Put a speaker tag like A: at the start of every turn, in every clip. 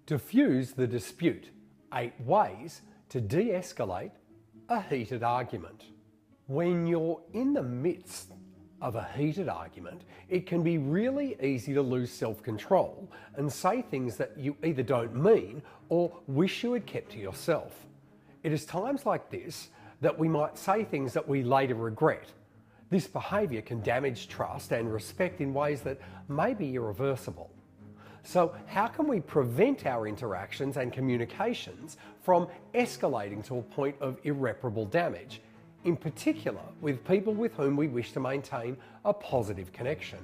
A: Diffuse the dispute. 8 ways to de-escalate a heated argument. When you're in the midst of a heated argument, it can be really easy to lose self-control and say things that you either don't mean or wish you had kept to yourself. It is times like this that we might say things that we later regret. This behaviour can damage trust and respect in ways that may be irreversible. So how can we prevent our interactions and communications from escalating to a point of irreparable damage, in particular with people with whom we wish to maintain a positive connection?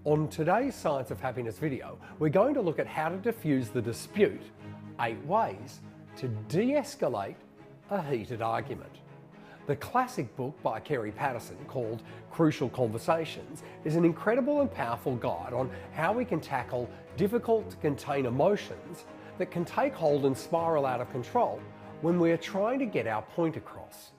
A: On today's Science of Happiness video, we're going to look at how to diffuse the dispute, 8 ways to de-escalate a heated argument. The classic book by Kerry Patterson called Crucial Conversations is an incredible and powerful guide on how we can tackle difficult to contain emotions that can take hold and spiral out of control when we are trying to get our point across.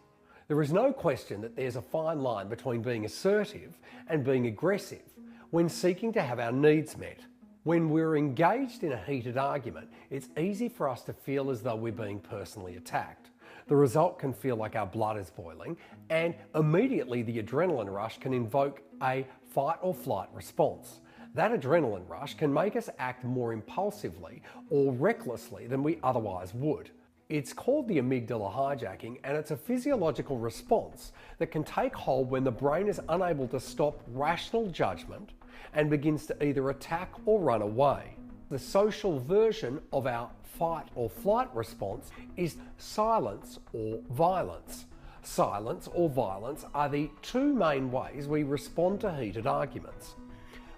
A: There is no question that there's a fine line between being assertive and being aggressive when seeking to have our needs met. When we're engaged in a heated argument, it's easy for us to feel as though we're being personally attacked. The result can feel like our blood is boiling, and immediately the adrenaline rush can invoke a fight or flight response. That adrenaline rush can make us act more impulsively or recklessly than we otherwise would. It's called the amygdala hijacking, and it's a physiological response that can take hold when the brain is unable to stop rational judgment and begins to either attack or run away. The social version of our fight or flight response is silence or violence. Silence or violence are the two main ways we respond to heated arguments.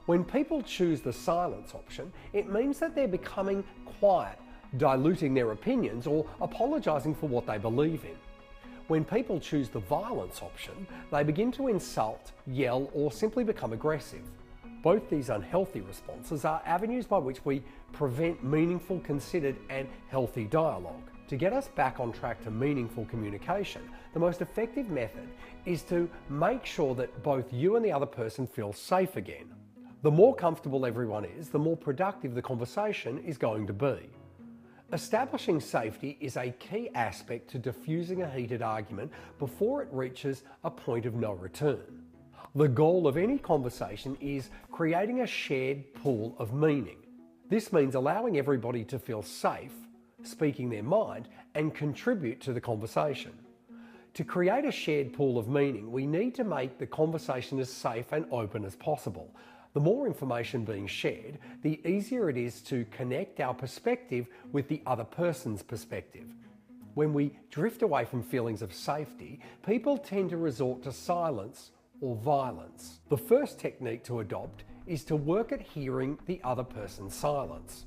A: When people choose the silence option, it means that they're becoming quiet, diluting their opinions or apologising for what they believe in. When people choose the violence option, they begin to insult, yell, or simply become aggressive. Both these unhealthy responses are avenues by which we prevent meaningful, considered, and healthy dialogue. To get us back on track to meaningful communication, the most effective method is to make sure that both you and the other person feel safe again. The more comfortable everyone is, the more productive the conversation is going to be. Establishing safety is a key aspect to diffusing a heated argument before it reaches a point of no return. The goal of any conversation is creating a shared pool of meaning. This means allowing everybody to feel safe, speaking their mind, and contribute to the conversation. To create a shared pool of meaning, we need to make the conversation as safe and open as possible. The more information being shared, the easier it is to connect our perspective with the other person's perspective. When we drift away from feelings of safety, people tend to resort to silence or violence. The first technique to adopt is to work at hearing the other person's silence.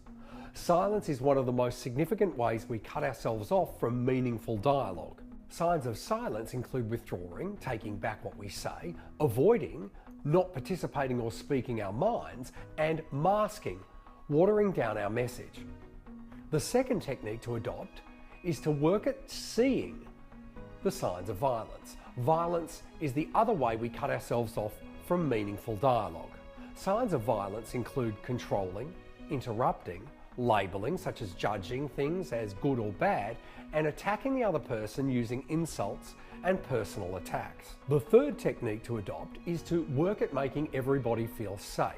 A: Silence is one of the most significant ways we cut ourselves off from meaningful dialogue. Signs of silence include withdrawing, taking back what we say, avoiding, not participating or speaking our minds, and masking, watering down our message. The second technique to adopt is to work at seeing the signs of violence. Violence is the other way we cut ourselves off from meaningful dialogue. Signs of violence include controlling, interrupting, labeling, such as judging things as good or bad, and attacking the other person using insults and personal attacks. The third technique to adopt is to work at making everybody feel safe.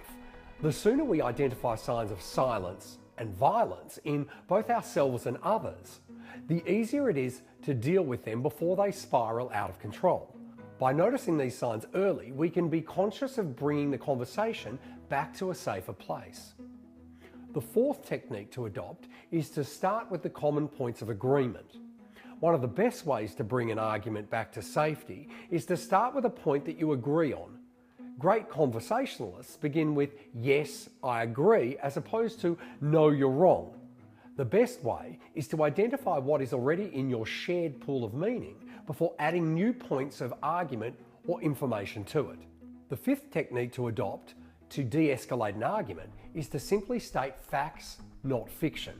A: The sooner we identify signs of silence and violence in both ourselves and others, the easier it is to deal with them before they spiral out of control. By noticing these signs early, we can be conscious of bringing the conversation back to a safer place. The fourth technique to adopt is to start with the common points of agreement. One of the best ways to bring an argument back to safety is to start with a point that you agree on. Great conversationalists begin with "yes, I agree" as opposed to "no, you're wrong." The best way is to identify what is already in your shared pool of meaning before adding new points of argument or information to it. The fifth technique to adopt to de-escalate an argument is to simply state facts, not fiction.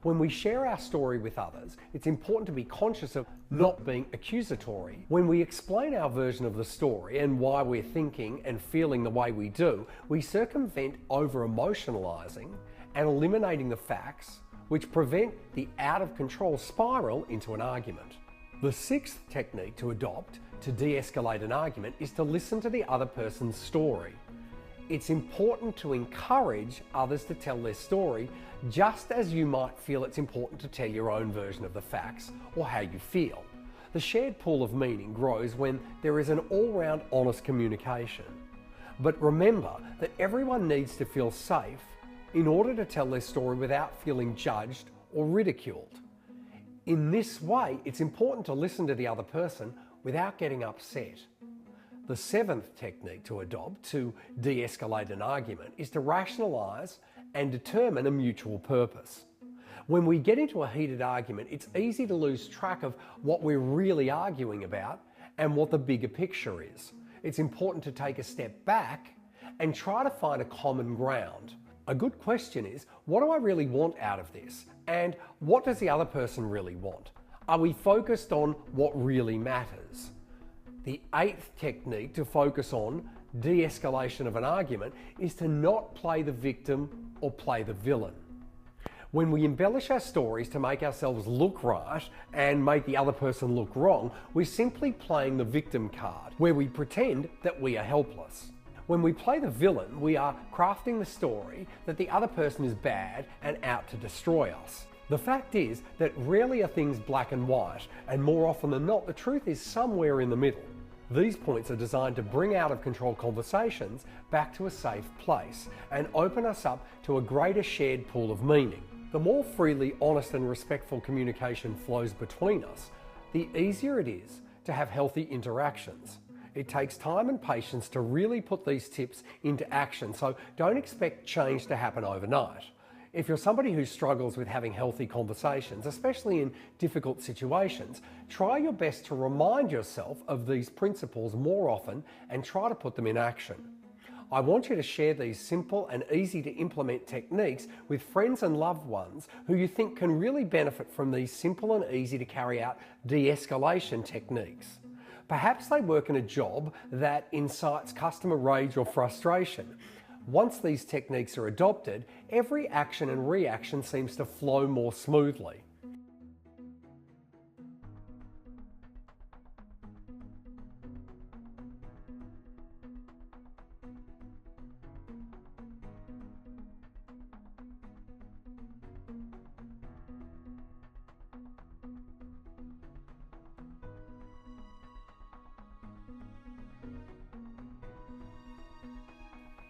A: When we share our story with others, it's important to be conscious of not being accusatory. When we explain our version of the story and why we're thinking and feeling the way we do, we circumvent over-emotionalizing and eliminating the facts which prevent the out-of-control spiral into an argument. The sixth technique to adopt to de-escalate an argument is to listen to the other person's story. It's important to encourage others to tell their story, just as you might feel it's important to tell your own version of the facts or how you feel. The shared pool of meaning grows when there is an all-round honest communication. But remember that everyone needs to feel safe in order to tell their story without feeling judged or ridiculed. In this way, it's important to listen to the other person without getting upset. The seventh technique to adopt to de-escalate an argument is to rationalise and determine a mutual purpose. When we get into a heated argument, it's easy to lose track of what we're really arguing about and what the bigger picture is. It's important to take a step back and try to find a common ground. A good question is, what do I really want out of this? And what does the other person really want? Are we focused on what really matters? The eighth technique to focus on de-escalation of an argument is to not play the victim or play the villain. When we embellish our stories to make ourselves look right and make the other person look wrong, we're simply playing the victim card, where we pretend that we are helpless. When we play the villain, we are crafting the story that the other person is bad and out to destroy us. The fact is that rarely are things black and white, and more often than not, the truth is somewhere in the middle. These points are designed to bring out of control conversations back to a safe place and open us up to a greater shared pool of meaning. The more freely honest and respectful communication flows between us, the easier it is to have healthy interactions. It takes time and patience to really put these tips into action, so don't expect change to happen overnight. If you're somebody who struggles with having healthy conversations, especially in difficult situations, try your best to remind yourself of these principles more often and try to put them in action. I want you to share these simple and easy to implement techniques with friends and loved ones who you think can really benefit from these simple and easy to carry out de-escalation techniques. Perhaps they work in a job that incites customer rage or frustration. Once these techniques are adopted, every action and reaction seems to flow more smoothly.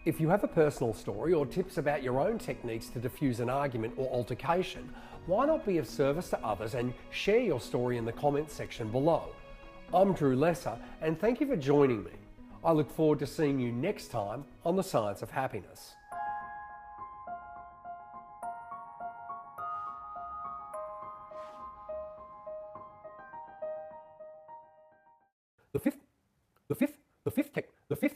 A: If you have a personal story or tips about your own techniques to diffuse an argument or altercation, why not be of service to others and share your story in the comments section below. I'm Drew Lesser, and thank you for joining me. I look forward to seeing you next time on The Science of Happiness. The fifth